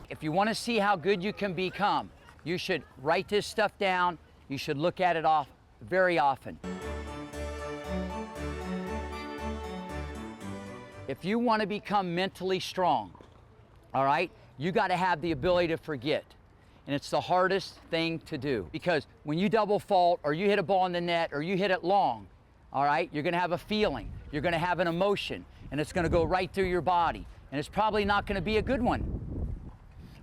If you want to see how good you can become, you should write this stuff down. You should look at it very often. If you want to become mentally strong, all right, you got to have the ability to forget. And it's the hardest thing to do, because when you double fault or you hit a ball in the net or you hit it long, all right, you're going to have a feeling, you're going to have an emotion, and it's going to go right through your body. And it's probably not going to be a good one.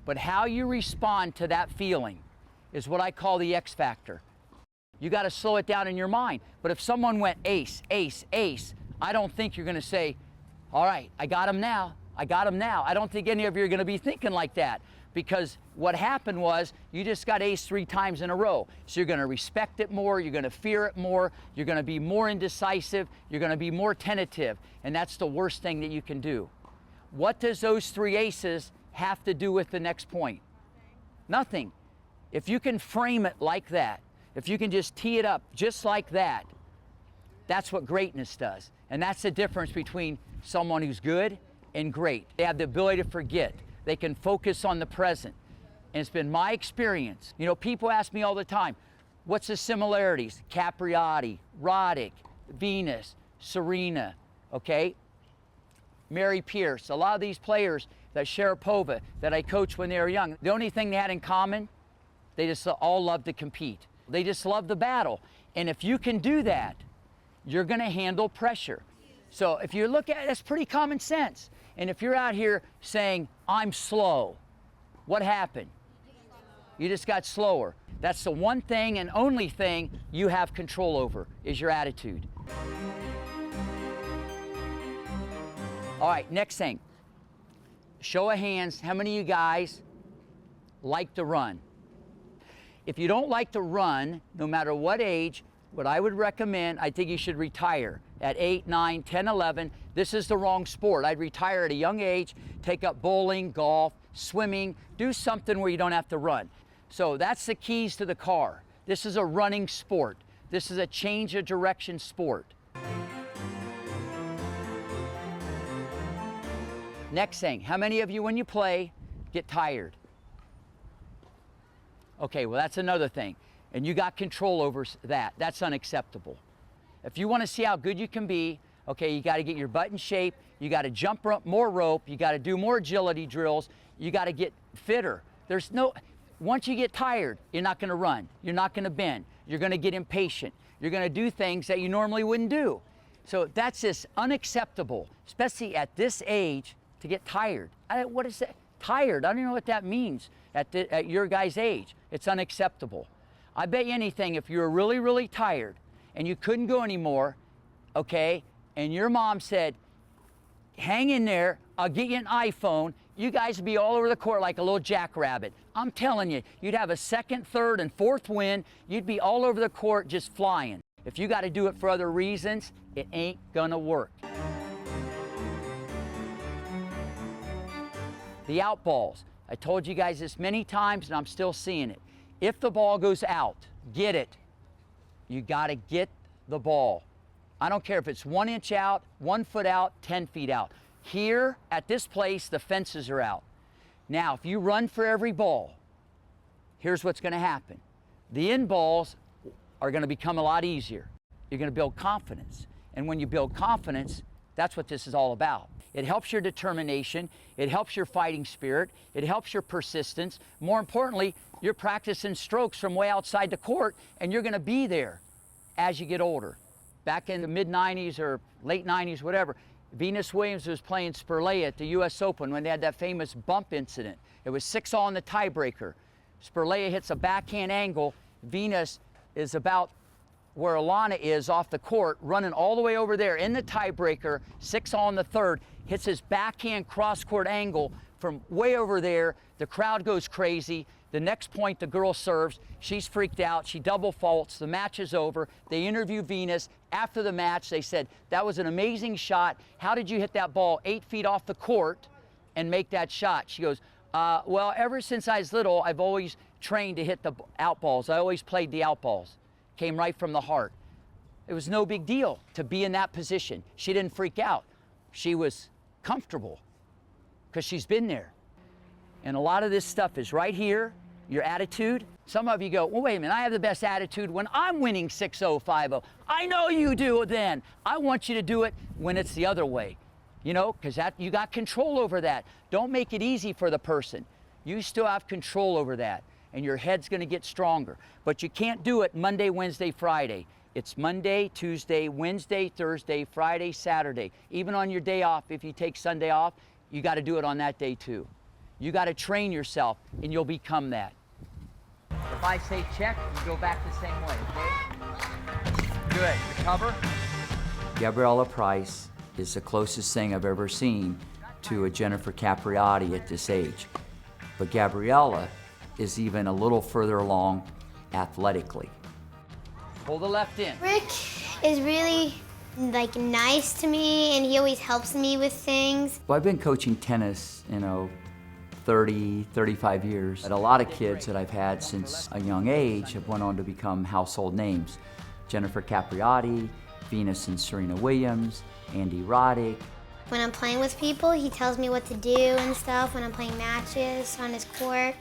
But how you respond to that feeling is what I call the X factor. You got to slow it down in your mind. But if someone went ace, ace, ace, I don't think you're going to say, all right, I got him now. I got him now. I don't think any of you are going to be thinking like that, because what happened was you just got ace 3 times in a row. So you're going to respect it more. You're going to fear it more. You're going to be more indecisive. You're going to be more tentative. And that's the worst thing that you can do. What does those 3 aces have to do with the next point? Nothing. If you can frame it like that, if you can just tee it up just like that, that's what greatness does. And that's the difference between someone who's good and great. They have the ability to forget. They can focus on the present. And it's been my experience. You know, people ask me all the time, what's the similarities? Capriati, Roddick, Venus, Serena, okay? Mary Pierce, a lot of these players, that Sharapova, that I coached when they were young, the only thing they had in common, they just all loved to compete. They just love the battle. And if you can do that, you're going to handle pressure. So if you look at it, that's pretty common sense. And if you're out here saying, I'm slow, what happened? You just got slower. That's the one thing and only thing you have control over, is your attitude. All right, next thing. Show of hands, how many of you guys like to run? If you don't like to run, no matter what age, what I would recommend, I think you should retire at 8, 9, 10, 11. This is the wrong sport. I'd retire at a young age, take up bowling, golf, swimming, do something where you don't have to run. So that's the keys to the car. This is a running sport. This is a change of direction sport. Next thing, how many of you, when you play, get tired? Okay, well, that's another thing. And you got control over that. That's unacceptable. If you want to see how good you can be, okay, you got to get your butt in shape. You got to jump more rope. You got to do more agility drills. You got to get fitter. Once you get tired, you're not going to run. You're not going to bend. You're going to get impatient. You're going to do things that you normally wouldn't do. So that's just unacceptable, especially at this age, to get tired. What is that? Tired? I don't know what that means at your guys' age. It's unacceptable. I bet you anything, if you were really, really tired and you couldn't go anymore, okay, and your mom said, hang in there, I'll get you an iPhone, you guys would be all over the court like a little jackrabbit. I'm telling you, you'd have a second, third, and fourth win. You'd be all over the court just flying. If you got to do it for other reasons, it ain't gonna work. The out balls. I told you guys this many times, and I'm still seeing it. If the ball goes out, get it. You got to get the ball. I don't care if it's 1 inch out, 1 foot out, 10 feet out. Here, at this place, the fences are out. Now, if you run for every ball, here's what's going to happen. The in balls are going to become a lot easier. You're going to build confidence. And when you build confidence, that's what this is all about. It helps your determination. It helps your fighting spirit. It helps your persistence. More importantly, you're practicing strokes from way outside the court, and you're going to be there as you get older. Back in the mid-'90s or late '90s, whatever, Venus Williams was playing Spurleya at the US Open when they had that famous bump incident. It was 6-all in the tiebreaker. Spurleya hits a backhand angle. Venus is about where Alana is off the court, running all the way over there in the tiebreaker, 6-all in the third, hits his backhand cross-court angle from way over there. The crowd goes crazy. The next point, the girl serves. She's freaked out. She double faults. The match is over. They interview Venus. After the match, they said, that was an amazing shot. How did you hit that ball 8 feet off the court and make that shot? She goes, well, ever since I was little, I've always trained to hit the out balls. I always played the out balls. Came right from the heart. It was no big deal to be in that position. She didn't freak out. She was comfortable because she's been there. And a lot of this stuff is right here, your attitude. Some of you go, well, wait a minute, I have the best attitude when I'm winning 6-0, 5-0. I know you do then. I want you to do it when it's the other way, you know, because you got control over that. Don't make it easy for the person. You still have control over that, and your head's going to get stronger. But you can't do it Monday, Wednesday, Friday. It's Monday, Tuesday, Wednesday, Thursday, Friday, Saturday. Even on your day off, if you take Sunday off, you got to do it on that day too. You got to train yourself, and you'll become that. If I say check, you go back the same way, okay? Good. Recover. Gabriella Price is the closest thing I've ever seen to a Jennifer Capriati at this age. But Gabriella is even a little further along athletically. Pull the left in. Rick is really nice to me, and he always helps me with things. Well, I've been coaching tennis, 30, 35 years. And a lot of kids that I've had since a young age have went on to become household names. Jennifer Capriati, Venus and Serena Williams, Andy Roddick. When I'm playing with people, he tells me what to do and stuff when I'm playing matches on his court.